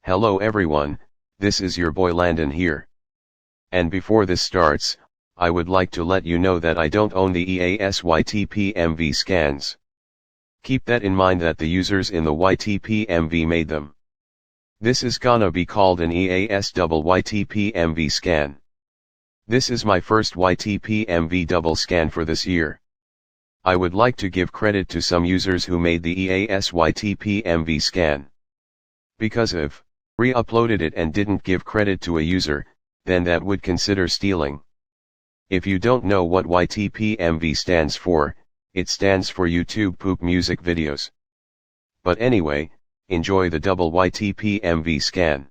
Hello everyone, this is your boy Landon here. And before this starts, I would like to let you know that I don't own the EAS YTPMV scans. Keep that in mind that the users in the YTPMV made them. This is gonna be called an EAS double YTPMV scan. This is my first YTPMV double scan for this year. I would like to give credit to some users who made the EAS YTPMV scan. Because if re-uploaded it and didn't give credit to a user, then that would consider stealing. If you don't know what YTPMV stands for, it stands for YouTube Poop Music Videos. But anyway, enjoy the double YTPMV scan.